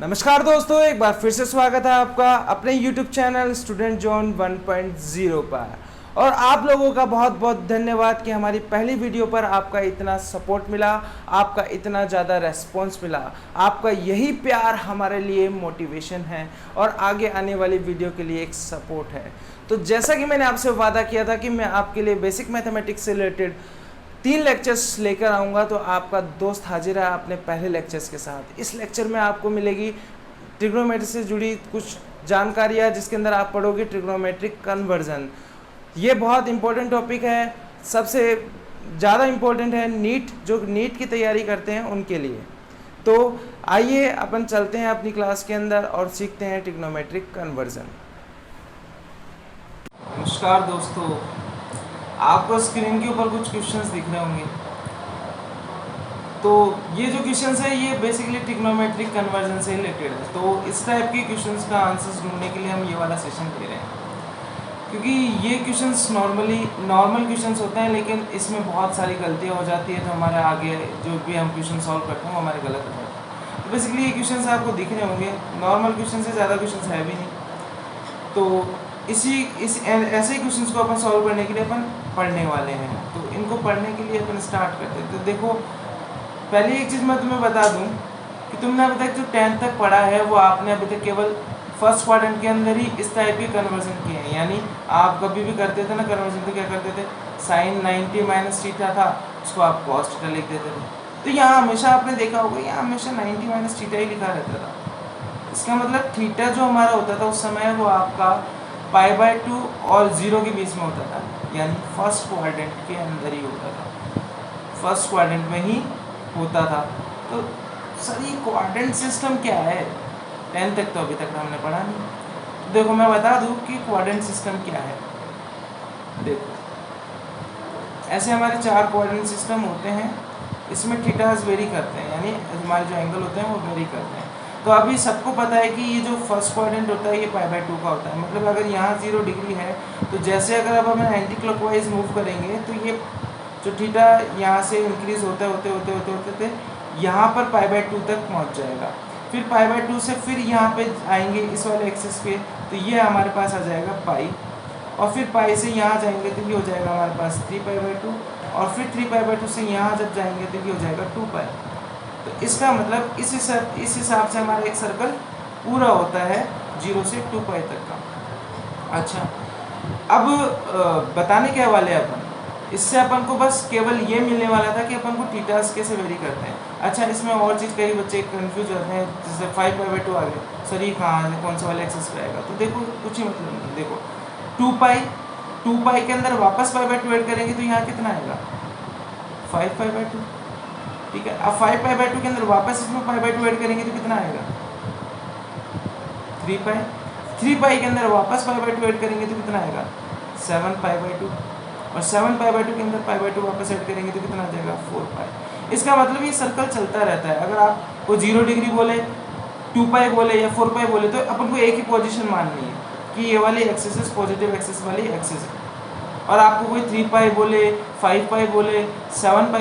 नमस्कार दोस्तों, एक बार फिर से स्वागत है आपका अपने YouTube चैनल स्टूडेंट जोन 1.0 पर। और आप लोगों का बहुत बहुत धन्यवाद कि हमारी पहली वीडियो पर आपका इतना सपोर्ट मिला, आपका इतना ज़्यादा रेस्पॉन्स मिला। आपका यही प्यार हमारे लिए मोटिवेशन है और आगे आने वाली वीडियो के लिए एक सपोर्ट है। तो जैसा कि मैंने आपसे वादा किया था कि मैं आपके लिए बेसिक मैथमेटिक्स से रिलेटेड 3 लेक्चर्स लेकर आऊँगा, तो आपका दोस्त हाजिर है अपने पहले लेक्चर्स के साथ। इस लेक्चर में आपको मिलेगी ट्रिग्नोमेट्री से जुड़ी कुछ जानकारियाँ, जिसके अंदर आप पढ़ोगे ट्रिग्नोमेट्रिक कन्वर्जन। ये बहुत इंपॉर्टेंट टॉपिक है, सबसे ज़्यादा इम्पोर्टेंट है जो नीट की तैयारी करते हैं उनके लिए। तो आइए अपन चलते हैं अपनी क्लास के अंदर और सीखते हैं ट्रिग्नोमेट्रिक कन्वर्जन। नमस्कार दोस्तों, आपको स्क्रीन के ऊपर कुछ क्वेश्चंस दिख रहे होंगे। तो ये जो क्वेश्चंस है ये बेसिकली ट्रिग्नोमेट्रिक कन्वर्जन से रिलेटेड है। तो इस टाइप के क्वेश्चंस का आंसर्स ढूंढने के लिए हम ये वाला सेशन दे रहे हैं, क्योंकि ये क्वेश्चंस नॉर्मल क्वेश्चंस होते हैं, लेकिन इसमें बहुत सारी गलतियाँ हो जाती है, तो हमारे आगे जो भी हम क्वेश्चन सॉल्व करते हैं वो हमारे गलत हो जाते हैं। तो बेसिकली ये क्वेश्चंस आपको दिख रहे होंगे, नॉर्मल क्वेश्चन से ज़्यादा क्वेश्चंस है भी नहीं। तो ऐसे क्वेश्चंस को अपन सॉल्व करने के लिए अपन पढ़ने वाले हैं। तो इनको पढ़ने के लिए अपन स्टार्ट करते हैं। तो देखो, पहली एक चीज़ मैं तुम्हें बता दूं कि तुमने अभी तक जो 10th तक पढ़ा है वो आपने अभी तक केवल फर्स्ट क्वाड्रेंट के अंदर ही इस टाइप के कन्वर्जन किए हैं। यानी आप कभी भी करते थे ना कन्वर्जन, तो क्या करते थे, साइन 90 माइनस थीटा था, उसको आप कॉस थीटा लिख देते थे। तो यहाँ हमेशा आपने देखा होगा, यहाँ हमेशा 90 माइनस थीटा ही लिखा रहता था। इसका मतलब थीटा जो हमारा होता था उस समय वो आपका π/2 और 0 के बीच में होता था, यानी फर्स्ट क्वाड्रेंट के अंदर ही होता था, फर्स्ट क्वाड्रेंट में ही होता था। तो सर ये क्वाड्रेंट सिस्टम क्या है, 10 तक तो अभी तक हमने पढ़ा नहीं। तो देखो मैं बता दूं कि क्वाड्रेंट सिस्टम क्या है। देखो ऐसे हमारे 4 क्वाड्रेंट सिस्टम होते हैं, इसमें थीटास वेरी करते हैं, यानी हमारे जो एंगल होते हैं वो वेरी करते हैं। तो अभी सबको पता है कि ये जो फर्स्ट क्वाड्रेंट होता है ये π/2 का होता है। मतलब अगर यहाँ 0 डिग्री है, तो जैसे अगर अब हम एंटी क्लॉकवाइज मूव करेंगे तो ये जो थीटा यहाँ से इंक्रीज होते होते यहाँ पर π/2 तक पहुँच जाएगा। फिर π/2 से फिर यहाँ पे आएंगे इस वाले एक्सिस पे, तो ये हमारे पास आ जाएगा पाई, और फिर पाई से यहाँ जाएंगे तो ये हो जाएगा हमारे पास 3π/2, और फिर 3π/2 से यहाँ जब जाएंगे तो ये हो जाएगा 2π। तो इसका मतलब इस हिसाब से हमारा एक सर्कल पूरा होता है 0 से 2π तक का। अच्छा, अब बताने क्या वाले अपन, इससे अपन को बस केवल ये मिलने वाला था कि अपन को थीटास कैसे वेरी करते हैं। अच्छा, इसमें और चीज़ कई बच्चे कंफ्यूज होते हैं, जैसे 5π/2 आ गए, सर ये कहाँ है, कौन सा वाले एक्सेस पे आएगा। तो देखो कुछ ही मतलब नहीं। देखो 2π के अंदर वापस π/2 ऐड करेंगे तो यहाँ कितना आएगा, 5π/2। ठीक है, अब 5π/2 के अंदर वापस इसमें π/2 ऐड करेंगे तो कितना आएगा, 3π। 3π के अंदर वापस π/2 ऐड करेंगे तो कितना आएगा, 7π/2, और 7π/2 के अंदर π/2 वापस ऐड करेंगे तो कितना आ जाएगा, 4π। इसका मतलब ये सर्कल चलता रहता है। अगर आपको 0 डिग्री बोले, 2π बोले या 4π बोले, तो अपन को एक ही पोजीशन माननी है कि ये वाली एक्सिस पॉजिटिव एक्सिस वाली एक्सिस है। और आपको कोई 3π बोले, 5π बोले, 7π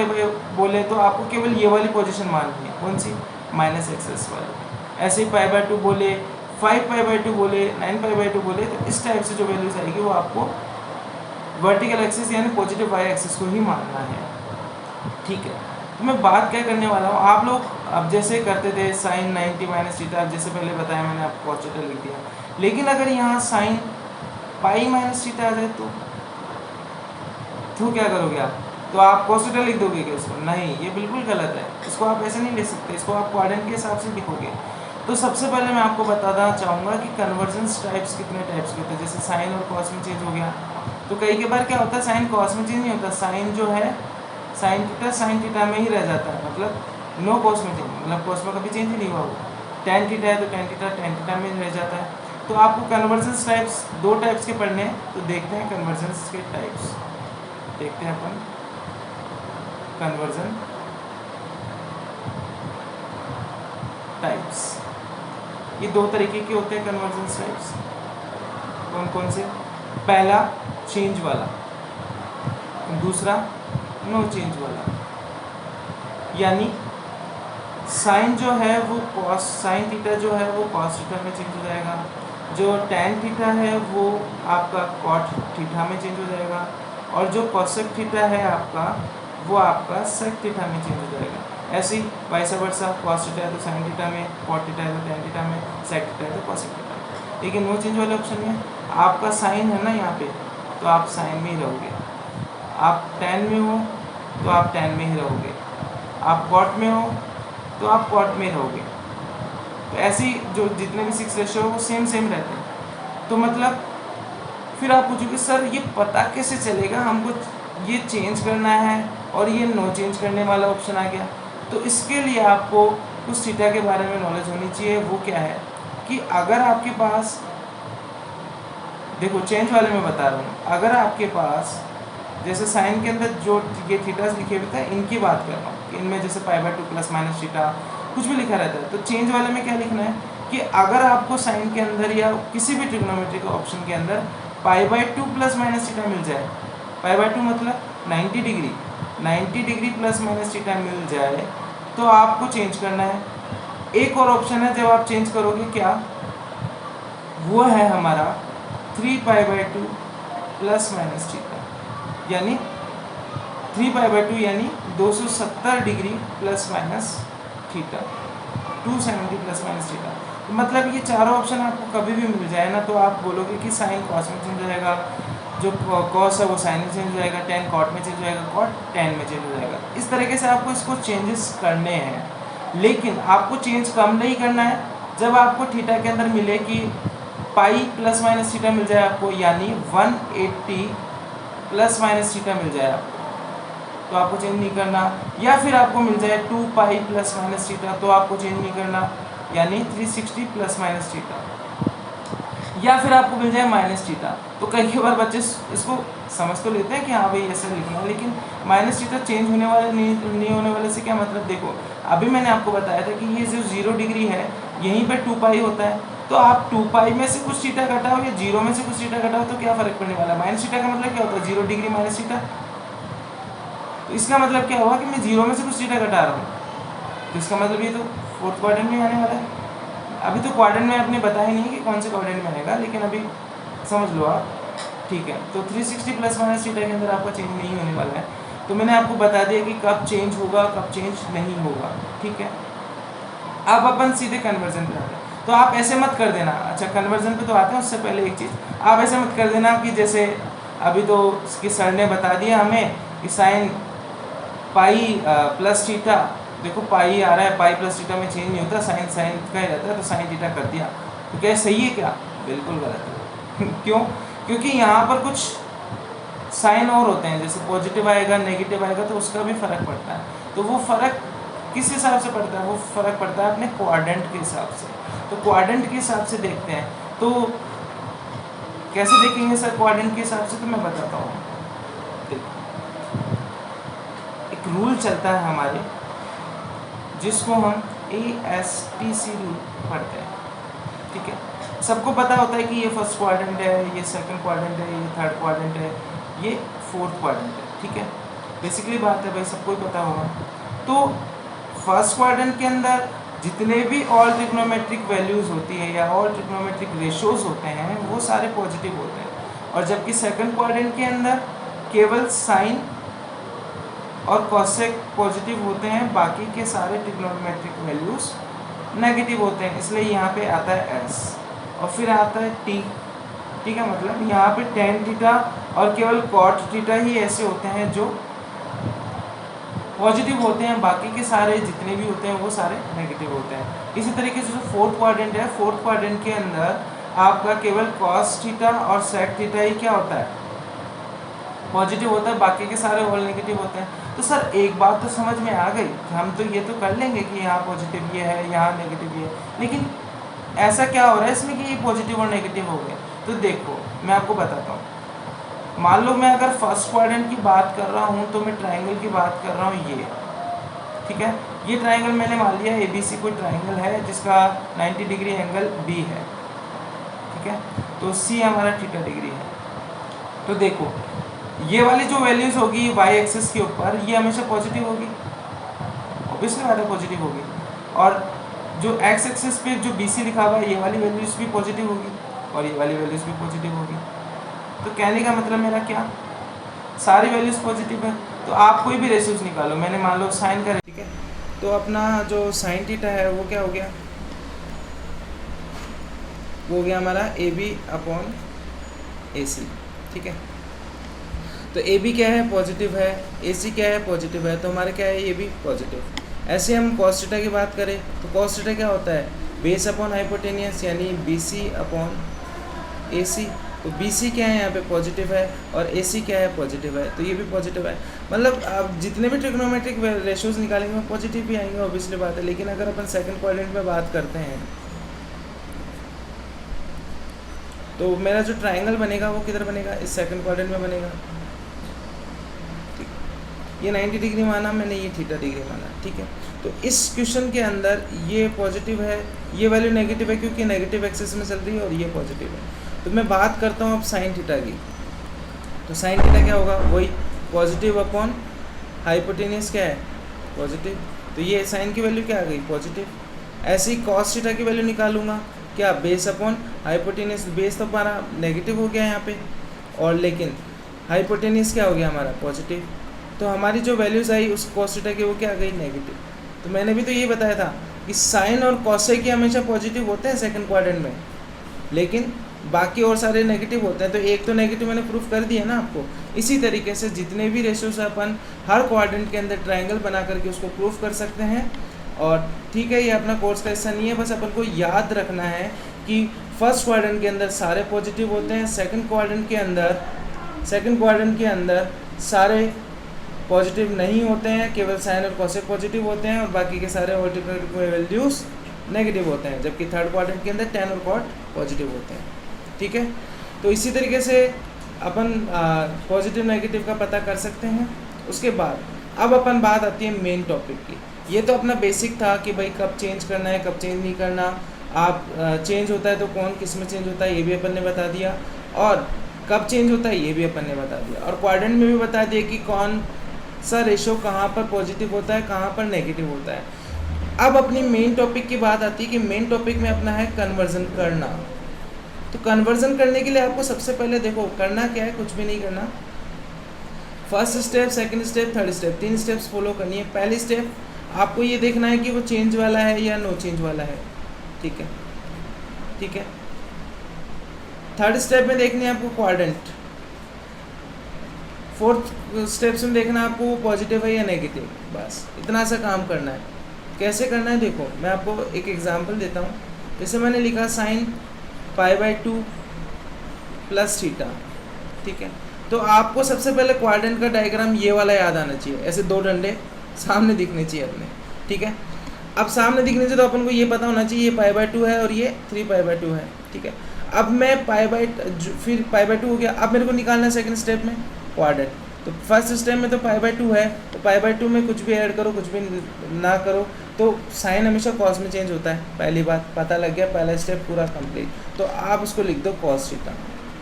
बोले, तो आपको केवल ये वाली पोजीशन माननी है, कौन सी, माइनस एक्सिस वाली। ऐसे ही π/2 बोले, 5π/2 बोले, 9π/2 बोले, तो इस टाइप से जो वैल्यूज आएगी वो आपको वर्टिकल एक्सिस यानी पॉजिटिव वाई एक्सिस को ही मानना है। ठीक है, तो मैं बात क्या करने वाला हूँ, आप लोग अब जैसे करते थे साइन 90 माइनस थीटा, जैसे पहले बताया मैंने आपको कॉस थीटा लिख दिया। लेकिन अगर यहाँ साइन पाई माइनस थीटा आ जाए तो क्या करोगे आप, तो आप कॉस थीटा लिख दोगे क्या इसको, नहीं, ये बिल्कुल गलत है। इसको आप ऐसे नहीं लिख सकते, इसको आप क्वाड्रेंट के हिसाब से लिखोगे। तो सबसे पहले मैं आपको बताना चाहूँगा कि कन्वर्जेंस टाइप्स कितने टाइप्स के होते हैं। जैसे साइन और कॉस में चेंज हो गया, तो कई बार क्या होता है, साइन कॉस में चेंज नहीं होता, साइन जो है साइन थीटा में ही रह जाता है, मतलब नो कॉस में चेंज, मतलब कॉस में कभी चेंज ही नहीं हुआ। वो टेन थीटा है तो टेन थीटा में रह जाता है। तो आपको कन्वर्जेंस टाइप्स 2 टाइप्स के पढ़ने हैं, तो देखते हैं कन्वर्जेंस के टाइप्स। देखते हैं अपन कन्वर्जन टाइप्स। ये 2 तरीके के होते हैं कन्वर्जेंस टाइप्स। कौन कौन से, पहला चेंज वाला, दूसरा नो चेंज वाला। यानी साइन जो है वो कॉस साइन थीटा जो है वो कॉस थीटा में चेंज हो जाएगा, जो टैन थीटा है वो आपका कॉट थीटा में चेंज हो जाएगा, और जो कोसेक थीटा है आपका वो आपका सेक थीटा में चेंज हो जाएगा। ऐसे ही वाइस वर्सा, कॉस थीटा है तो साइन थीटा में, कॉट थीटा है तो टैन थीटा में, सेक थीटा है तो कोसेक थीटा में। लेकिन नो चेंज वाले ऑप्शन में आपका साइन है ना यहाँ पे, तो आप साइन में ही रहोगे, आप टैन में हो तो आप टैन में ही रहोगे, आप कॉट में हो तो आप कॉट में रहोगे। तो ऐसे ही जो जितने भी 6 रेशियो वो सेम रहते हैं। तो मतलब फिर आप पूछोगे सर ये पता कैसे चलेगा हमको ये चेंज करना है और ये नो चेंज करने वाला ऑप्शन आ गया। तो इसके लिए आपको कुछ थीटा के बारे में नॉलेज होनी चाहिए। वो क्या है कि अगर आपके पास, देखो चेंज वाले में बता रहा हूँ, अगर आपके पास जैसे साइन के अंदर जो ये थीटास लिखे हुए थे इनकी बात कर रहा हूँ, इनमें जैसे π/2 प्लस माइनस थीटा कुछ भी लिखा रहता है, तो चेंज वाले में क्या लिखना है कि अगर आपको साइन के अंदर या किसी भी ट्रिग्नोमेट्री के ऑप्शन के अंदर π/2 प्लस माइनस थीटा मिल जाए, π/2 मतलब 90 degree, 90 degree plus minus theta मिल जाए तो आपको चेंज करना है। एक और ऑप्शन है जब आप चेंज करोगे क्या, वो है हमारा 3π/2 प्लस माइनस थीटा, यानी 3π/2 यानी 270 degree plus minus theta, 270 plus minus theta. मतलब ये चारों ऑप्शन आपको कभी भी मिल जाए ना तो आप बोलोगे कि साइन कॉस में चेंज हो जाएगा, जो कॉस है वो साइन में चेंज हो जाएगा, टैन कॉट में चेंज हो जाएगा, कॉट टैन में चेंज हो जाएगा। इस तरीके से आपको इसको चेंजेस करने हैं। लेकिन आपको चेंज कम नहीं करना है, जब आपको थीटा के अंदर मिले कि पाई प्लस माइनस थीटा मिल जाए आपको, यानी 180 प्लस माइनस थीटा मिल जाए आपको, तो आपको चेंज नहीं करना। या फिर आपको मिल जाए 2π प्लस माइनस थीटा तो आपको चेंज नहीं करना, यानी 360 प्लस माइनस थीटा। या फिर आपको मिल जाए माइनस थीटा, तो कई बार बच्चे इसको समझ तो लेते हैं कि हाँ भाई ऐसा लिखना है, लेकिन माइनस थीटा चेंज होने वाले नहीं होने वाले से क्या मतलब। देखो अभी मैंने आपको बताया था कि ये जो 0 डिग्री है यहीं पे 2π होता है, तो आप 2π में से कुछ थीटा घटाओ या 0 में से कुछ थीटा घटाओ तो क्या फ़र्क पड़ने वाला है। माइनस थीटा का मतलब क्या होता है, 0 डिग्री माइनस थीटा। तो इसका मतलब क्या हुआ कि मैं 0 में से कुछ थीटा घटा रहा हूँ, तो इसका मतलब ये तो फोर्थ क्वाड्रेंट में आने वाला है। अभी तो क्वाड्रेंट में आपने बताया नहीं कि कौन से क्वाड्रेंट में आएगा, लेकिन अभी समझ लो आप, ठीक है। तो 360 प्लस माइनस थीटा के अंदर आपका चेंज नहीं होने वाला है। तो मैंने आपको बता दिया कि कब चेंज होगा कब चेंज नहीं होगा, ठीक है। अब अपन सीधे कन्वर्जन पे आते हैं। तो आप ऐसे मत कर देना, अच्छा कन्वर्जन पे तो आते हैं, उससे पहले एक चीज़ आप ऐसे मत कर देना कि जैसे अभी तो इसकी सर ने बता दिया हमें कि साइन पाई प्लस थीटा, देखो पाई आ रहा है, पाई प्लस थीटा में चेंज नहीं होता, साइन साइन का ही रहता है, तो साइन थीटा कर दिया, तो क्या सही है क्या, बिल्कुल गलत है। क्यों, क्योंकि यहाँ पर कुछ साइन और होते हैं, जैसे पॉजिटिव आएगा नेगेटिव आएगा तो उसका भी फ़र्क पड़ता है। तो वो फ़र्क किस हिसाब से पड़ता है, वो फ़र्क पड़ता है अपने क्वाड्रेंट के हिसाब से। तो क्वाड्रेंट के हिसाब से देखते हैं, तो कैसे देखेंगे सर क्वाड्रेंट के हिसाब से, तो मैं बताता हूँ। एक रूल चलता है हमारे, जिसको हम ASTC रूल पढ़ते हैं, ठीक है। सबको पता होता है कि ये फर्स्ट क्वाड्रेंट है, ये सेकंड क्वाड्रेंट है, ये थर्ड क्वाड्रेंट है, ये फोर्थ क्वाड्रेंट है, ठीक है। बेसिकली बात है भाई, सबको ही पता होगा। तो फर्स्ट क्वाड्रेंट के अंदर जितने भी ऑल ट्रिग्नोमेट्रिक वैल्यूज़ होती है या ऑल ट्रिग्नोमेट्रिक रेशोज़ होते हैं वो सारे पॉजिटिव होते हैं, और जबकि सेकंड क्वाड्रेंट के अंदर केवल साइन और कॉसेक पॉजिटिव होते हैं, बाकी के सारे ट्रिग्नोमेट्रिक वैल्यूज़ नेगेटिव होते हैं। इसलिए यहाँ पे आता है S और फिर आता है T, ठीक है। मतलब यहाँ पे tan थीटा और केवल cot थीटा ही ऐसे होते हैं जो पॉजिटिव होते हैं, बाकी के सारे जितने भी होते हैं वो सारे नेगेटिव होते हैं। इसी तरीके से जो फोर्थ क्वाड्रेंट है, फोर्थ क्वाड्रेंट के अंदर आपका केवल cos थीटा और sec थीटा ही क्या होता है, पॉजिटिव होता है, बाकी के सारे ऑल नेगेटिव होते हैं। तो सर एक बात तो समझ में आ गई, हम तो ये तो कर लेंगे कि यहाँ पॉजिटिव ये है, यहाँ नेगेटिव ये है, लेकिन ऐसा क्या हो रहा है इसमें कि ये पॉजिटिव और नेगेटिव हो गए। तो देखो मैं आपको बताता हूँ, मान लो मैं अगर फर्स्ट क्वाड्रेंट की बात कर रहा हूँ तो मैं ट्राइंगल की बात कर रहा हूँ, ये ठीक है। ये ट्राइंगल मैंने मान लिया ABC कोई ट्राइंगल है जिसका 90 डिग्री एंगल B है, ठीक है। तो C हमारा थीटा डिग्री है। तो देखो ये वाली जो वैल्यूज़ होगी y एक्सिस के ऊपर, ये हमेशा पॉजिटिव होगी, ऑब्वियसली बात है पॉजिटिव होगी। और जो एक्स एक्सिस पे जो बी सी लिखा हुआ है ये वाली वैल्यूज़ भी पॉजिटिव होगी और ये वाली वैल्यूज़ भी पॉजिटिव होगी। तो कहने का मतलब मेरा क्या, सारी वैल्यूज़ पॉजिटिव है। तो आप कोई भी रेशियोज निकालो, मैंने मान लो साइन का, ठीक है, तो अपना जो साइन थीटा है वो क्या हो गया, वो हो गया हमारा ए बी अपॉन ए सी, ठीक है। तो ए बी क्या है, पॉजिटिव है, ए सी क्या है, पॉजिटिव है, तो हमारा क्या है, ये भी पॉजिटिव। ऐसे हम कॉस थीटा की बात करें तो कॉस थीटा क्या होता है, बेस अपॉन हाइपोटेनियस, यानी बी सी अपॉन ए सी। तो बी सी क्या है यहाँ पे, पॉजिटिव है, और ए सी क्या है, पॉजिटिव है, तो ये भी पॉजिटिव है। मतलब आप जितने भी ट्रिग्नोमेट्रिक रेशियोज निकालेंगे वो पॉजिटिव भी आएंगे, ऑब्वियसली बात है। लेकिन अगर अपन सेकंड क्वाड्रेंट में बात करते हैं तो मेरा जो ट्राइंगल बनेगा वो किधर बनेगा, इस सेकंड क्वाड्रेंट में बनेगा। ये 90 डिग्री माना मैंने, ये थीटा डिग्री माना, ठीक है। तो इस क्वेश्चन के अंदर ये पॉजिटिव है, ये वैल्यू नेगेटिव है क्योंकि नेगेटिव एक्सिस में चल रही है, और ये पॉजिटिव है। तो मैं बात करता हूँ अब साइन थीटा की। तो साइन थीटा क्या होगा, वही पॉजिटिव अपॉन हाइपोटेनियस क्या है, पॉजिटिव। तो ये साइन की वैल्यू क्या आ गई, पॉजिटिव। ऐसे ही कॉस थीटा की वैल्यू निकालूंगा, क्या, बेस अपॉन हाइपोटेनियस। बेस तो हमारा नेगेटिव हो गया यहाँ पे, और लेकिन हाइपोटेनियस क्या हो गया हमारा, पॉजिटिव। तो हमारी जो वैल्यूज़ आई उस कॉस थीटा की वो क्या आ गई, नेगेटिव। तो मैंने भी तो ये बताया था कि साइन और कॉसेक हमेशा पॉजिटिव होते हैं सेकंड क्वाड्रेंट में, लेकिन बाकी और सारे नेगेटिव होते हैं। तो एक तो नेगेटिव मैंने प्रूफ कर दिया ना आपको। इसी तरीके से जितने भी रेशियोज अपन हर क्वाड्रेंट के अंदर ट्रायंगल बना करके उसको प्रूफ कर सकते हैं। और ठीक है, ये अपना कोर्स का हिस्सा नहीं है, बस अपन को याद रखना है कि फर्स्ट क्वाड्रेंट के अंदर सारे पॉजिटिव होते हैं, सेकंड क्वाड्रेंट के अंदर सारे पॉजिटिव नहीं होते हैं, केवल साइन और कॉसेक पॉजिटिव होते हैं, और बाकी के सारे ऑल्टरनेटिव वैल्यूज़ नेगेटिव होते हैं, जबकि थर्ड क्वाड्रेंट के अंदर tan और cot पॉजिटिव होते हैं, ठीक है। तो इसी तरीके से अपन पॉजिटिव नेगेटिव का पता कर सकते हैं। उसके बाद अब अपन बात आती है मेन टॉपिक की। ये तो अपना बेसिक था कि भाई कब चेंज करना है, कब चेंज नहीं करना, आप चेंज होता है तो कौन किस में चेंज होता है ये भी अपन ने बता दिया, और कब चेंज होता है ये भी अपन ने बता दिया, और क्वाड्रेंट में भी बता दिया कि कौन सा रेशो कहाँ पर पॉजिटिव होता है, कहाँ पर नेगेटिव होता है। अब अपनी मेन टॉपिक की बात आती है कि मेन टॉपिक में अपना है कन्वर्जन करना। तो कन्वर्जन करने के लिए आपको सबसे पहले देखो करना क्या है, कुछ भी नहीं करना। First step, second step, third step, 3 steps follow करनी है। पहली स्टेप आपको ये देखना है कि वो चेंज वाला है या नो चेंज वाला है, ठीक है, ठीक है। थर्ड स्टेप में देखनी है आपको क्वाड्रेंट। फोर्थ स्टेप्स में देखना है आपको वो पॉजिटिव है या नेगेटिव, बस इतना सा काम करना है। कैसे करना है देखो, मैं आपको एक एग्जांपल देता हूँ। जैसे मैंने लिखा साइन π/2 प्लस थीटा, ठीक है। तो आपको सबसे पहले क्वाड्रेंट का डायग्राम ये वाला याद आना चाहिए, ऐसे 2 डंडे सामने दिखने चाहिए अपने, ठीक है। अब सामने दिखने से तो अपन को ये पता होना चाहिए ये π/2 है और ये 3π/2 है, ठीक है। अब मैं फिर π/2 हो गया। अब मेरे को निकालना है सेकंड स्टेप में क्वाड्रेंट। तो फर्स्ट स्टेप में तो π/2 है, तो π/2 में कुछ भी ऐड करो कुछ भी ना करो तो साइन हमेशा कॉस में चेंज होता है। पहली बात पता लग गया, पहला स्टेप पूरा कंप्लीट। तो आप उसको लिख दो कॉस थीटा।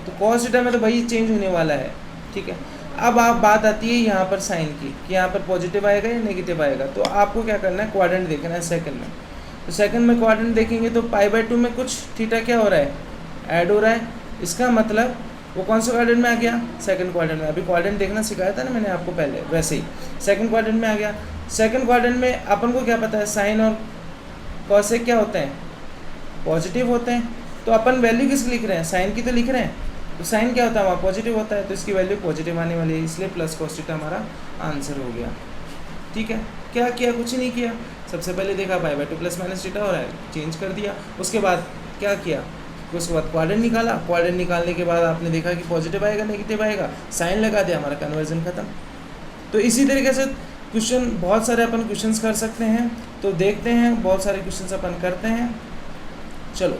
तो कॉस थीटा में तो भाई चेंज होने वाला है, ठीक है। अब आप बात आती है यहाँ पर साइन की कि यहाँ पर पॉजिटिव आएगा या नेगेटिव आएगा। तो आपको क्या करना है, क्वाड्रेंट देखना है सेकंड में। तो सेकंड में क्वाड्रेंट देखेंगे तो π/2 में कुछ थीटा क्या हो रहा है, ऐड हो रहा है। इसका मतलब वो कौन सा क्वाड्रेंट में आ गया, सेकंड क्वाड्रेंट में। अभी क्वाड्रेंट देखना सिखाया था ना मैंने आपको पहले, वैसे ही सेकंड क्वाड्रेंट में आ गया। सेकंड क्वाड्रेंट में अपन को क्या पता है, साइन और कॉसेक क्या होते हैं, पॉजिटिव होते हैं। तो अपन वैल्यू किसकी लिख रहे हैं, साइन की तो लिख रहे हैं। तो साइन क्या होता है, वहाँ पॉजिटिव होता है, तो इसकी वैल्यू पॉजिटिव आने वाली है, इसलिए प्लस कॉस थीटा हमारा आंसर हो गया, ठीक है। क्या किया, कुछ नहीं किया। सबसे पहले देखा π/2 प्लस माइनस थीटा हो रहा है, चेंज कर दिया। उसके बाद क्या किया, उसके बाद क्वाड्रेंट निकाला। क्वाड्रेंट निकालने के बाद आपने देखा कि पॉजिटिव आएगा नेगेटिव आएगा, साइन लगा दिया, हमारा कन्वर्जन खत्म। तो इसी तरीके से क्वेश्चन बहुत सारे अपन क्वेश्चंस कर सकते हैं। तो देखते हैं, बहुत सारे क्वेश्चंस अपन करते हैं। चलो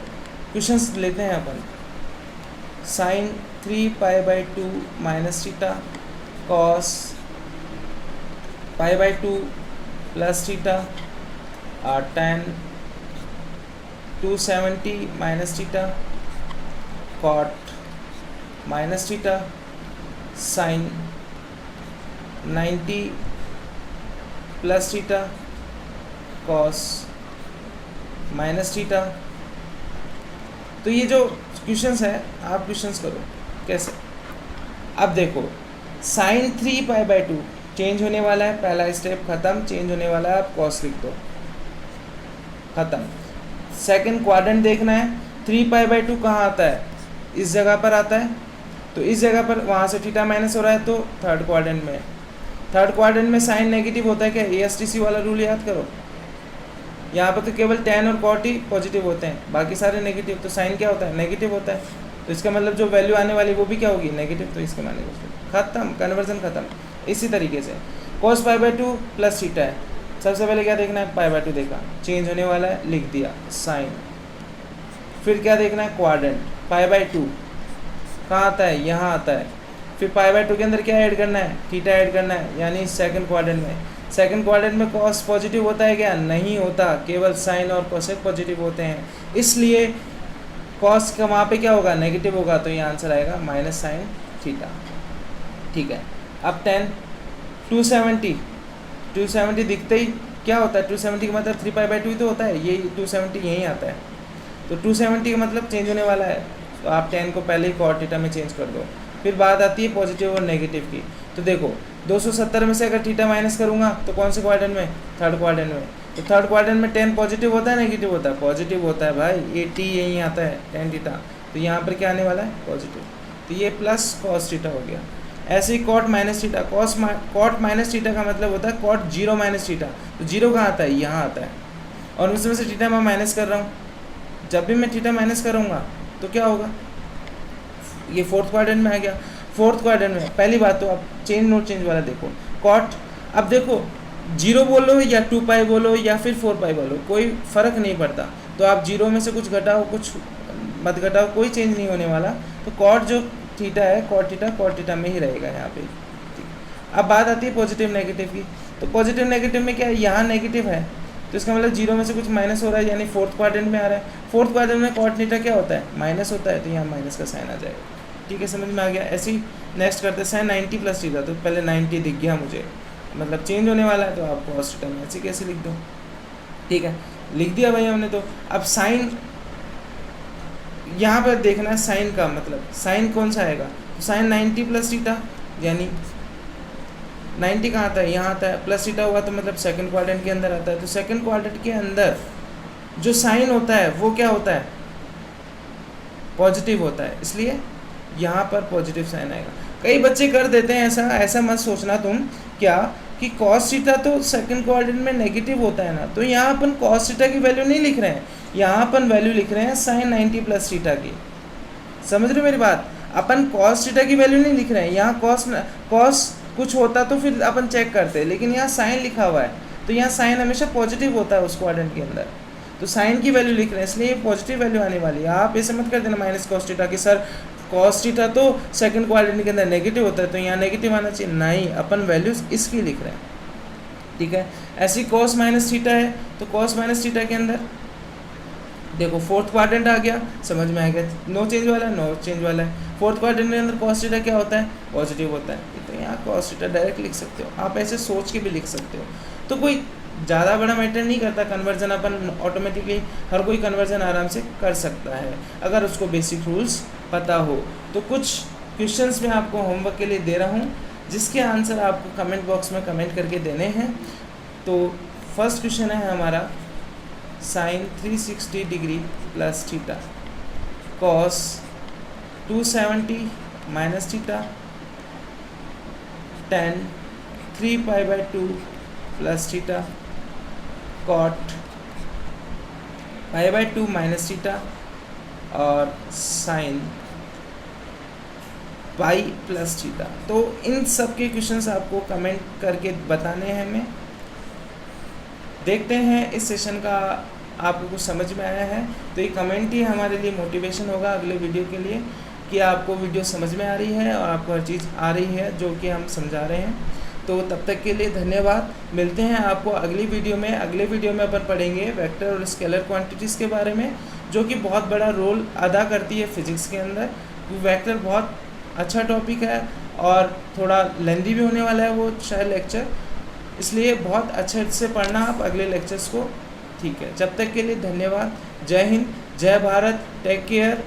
क्वेश्चंस लेते हैं अपन। Sine 3π/2 minus theta, cos π/2 plus theta, tan 270 minus theta, cot minus theta, sine 90 plus theta, cos minus theta. तो ये जो क्वेश्चंस है आप क्वेश्चंस करो कैसे। अब देखो साइन 3π/2 चेंज होने वाला है, पहला स्टेप खत्म, चेंज होने वाला है, आप कॉस लिख दो, खत्म। सेकंड क्वाड्रेंट देखना है, 3π/2 कहाँ आता है, इस जगह पर आता है, तो इस जगह पर वहाँ से थीटा माइनस हो रहा है, तो थर्ड क्वाड्रेंट में। थर्ड क्वाड्रेंट में साइन नेगेटिव होता है क्या, ASTC वाला रूल याद करो। यहाँ पर तो केवल tan और cot ही पॉजिटिव होते हैं, बाकी सारे नेगेटिव, तो साइन क्या होता है, नेगेटिव होता है, तो इसका मतलब जो वैल्यू आने वाली वो भी क्या होगी, नेगेटिव, तो इसके माने खत्म, कन्वर्जन खत्म। इसी तरीके से cos π/2 प्लस थीटा है, सबसे पहले क्या देखना है, π/2 देखा, चेंज होने वाला है, लिख दिया साइन। फिर क्या देखना है, क्वाड्रेंट, π/2 कहाँ आता है, यहाँ आता है, फिर π/2 के अंदर क्या ऐड करना है, थीटा ऐड करना है, यानी सेकंड क्वाड्रेंट में। सेकंड क्वाड्रेंट में कॉस पॉजिटिव होता है क्या, नहीं होता, केवल साइन और कोसेक पॉजिटिव होते हैं, इसलिए कॉस का वहाँ पे क्या होगा, नेगेटिव होगा, तो ये आंसर आएगा माइनस साइन थीटा। ठीक है, अब 10 270 दिखते ही क्या होता है, 270 का मतलब 3π/2 ही तो होता है, ये 270 यहीं आता है, तो 270 का मतलब चेंज होने वाला है, तो आप 10 को पहले ही cot थीटा में चेंज कर दो। फिर बात आती है पॉजिटिव और नेगेटिव की, तो देखो 270 में से अगर थीटा माइनस करूँगा तो कौन से क्वाड्रेंट में, थर्ड क्वाड्रेंट में, तो थर्ड क्वाड्रेंट में 10 पॉजिटिव होता है नेगेटिव होता है, पॉजिटिव होता है भाई, 80 यहीं आता है tan थीटा, तो यहाँ पर क्या आने वाला है, पॉजिटिव, तो ये प्लस cos थीटा हो गया। ऐसे ही cot minus theta, cot minus theta का मतलब होता है cot 0 माइनस थीटा, तो 0 कहाँ आता है, यहाँ आता है, और उसमें से थीटा मैं माइनस कर रहा हूँ, जब भी मैं थीटा माइनस करूँगा तो क्या होगा, ये फोर्थ क्वाड्रेंट में आ गया। फोर्थ क्वाड्रेंट में पहली बात तो आप चेंज नोट चेंज वाला देखो, कॉट, अब देखो 0 बोलो या 2π बोलो या फिर 4π बोलो, कोई फ़र्क नहीं पड़ता, तो आप 0 में से कुछ घटाओ कुछ मत घटाओ, कोई चेंज नहीं होने वाला, तो कॉट जो थीटा है कॉट थीटा में ही रहेगा यहाँ पे। अब बात आती है पॉजिटिव नेगेटिव की, तो पॉजिटिव नेगेटिव में क्या है, यहाँ नेगेटिव है, तो इसका मतलब 0 में से कुछ माइनस हो रहा है, यानी फोर्थ क्वाड्रेंट में आ रहा है। फोर्थ क्वाड्रेंट में cot थीटा क्या होता है, माइनस होता है, तो यहाँ माइनस का साइन आ जाएगा। ठीक है, समझ में आ गया। ऐसे ही नेक्स्ट करते हैं साइन 90 प्लस थीटा, तो पहले 90 दिख गया मुझे, मतलब चेंज होने वाला है, तो आप cos थीटा में ऐसे कैसे लिख दो। ठीक है, लिख दिया भाई हमने। तो अब साइन यहाँ पर देखना है, साइन का मतलब साइन कौन सा आएगा, तो साइन 90 प्लस थीटा, यानी 90 कहाँ आता है, यहाँ आता है, प्लस थीटा हुआ तो मतलब सेकंड क्वाड्रेंट के अंदर आता है, तो सेकंड क्वाड्रेंट के अंदर जो साइन होता है वो क्या होता है, पॉजिटिव होता है, इसलिए यहाँ पर पॉजिटिव साइन आएगा। कई बच्चे कर देते हैं ऐसा मत सोचना तुम क्या कि cos थीटा तो सेकंड क्वाड्रेंट में नेगेटिव होता है ना, तो यहाँ अपन cos थीटा की वैल्यू नहीं लिख रहे हैं, यहाँ अपन वैल्यू लिख रहे हैं साइन 90 प्लस थीटा की। समझ रहे हो मेरी बात, अपन cos थीटा की वैल्यू नहीं लिख रहे हैं, यहाँ cos कुछ होता तो फिर अपन चेक करते, लेकिन यहाँ साइन लिखा हुआ है, तो यहाँ साइन हमेशा पॉजिटिव होता है उस क्वाड्रेंट के अंदर, तो साइन की वैल्यू लिख रहे हैं, इसलिए ये पॉजिटिव वैल्यू आने वाली है। आप ऐसे मत कर देना माइनस cos थीटा की, सर cos थीटा तो सेकंड क्वाड्रेंट के अंदर नेगेटिव होता है, तो यहाँ नेगेटिव आना चाहिए, नहीं, अपन वैल्यूज इसकी लिख रहे हैं। ठीक है, ऐसी cos माइनस थीटा है, तो cos माइनस थीटा के अंदर देखो फोर्थ क्वाड्रेंट आ गया, समझ में आ गया, नो चेंज वाला है, नो चेंज वाला है। फोर्थ क्वाड्रेंट के अंदर cos थीटा क्या होता है, पॉजिटिव होता है, तो यहाँ cos थीटा डायरेक्ट लिख सकते हो, आप ऐसे सोच के भी लिख सकते हो, तो कोई ज़्यादा बड़ा मैटर नहीं करता। कन्वर्जन अपन ऑटोमेटिकली हर कोई कन्वर्जन आराम से कर सकता है अगर उसको बेसिक रूल्स पता हो। तो कुछ क्वेश्चंस मैं आपको होमवर्क के लिए दे रहा हूँ, जिसके आंसर आपको कमेंट बॉक्स में कमेंट करके देने हैं। तो फर्स्ट क्वेश्चन है हमारा sine 360 degree plus theta cos 270 minus theta tan 3π/2 plus theta cot π/2 minus theta और साइन पाई प्लस थीटा। तो इन सब के क्वेश्चंस आपको कमेंट करके बताने हैं। हमें देखते हैं इस सेशन का आपको कुछ समझ में आया है, तो ये कमेंट ही हमारे लिए मोटिवेशन होगा अगले वीडियो के लिए कि आपको वीडियो समझ में आ रही है और आपको हर चीज़ आ रही है जो कि हम समझा रहे हैं। तो तब तक के लिए धन्यवाद, मिलते हैं आपको अगली वीडियो में। अगले वीडियो में अपन पढ़ेंगे वेक्टर और स्केलर क्वांटिटीज़ के बारे में, जो कि बहुत बड़ा रोल अदा करती है फिजिक्स के अंदर। वेक्टर बहुत अच्छा टॉपिक है और थोड़ा लेंदी भी होने वाला है वो शायद लेक्चर, इसलिए बहुत अच्छे से पढ़ना आप अगले लेक्चर्स को। ठीक है, जब तक के लिए धन्यवाद। जय हिंद, जय भारत, टेक केयर।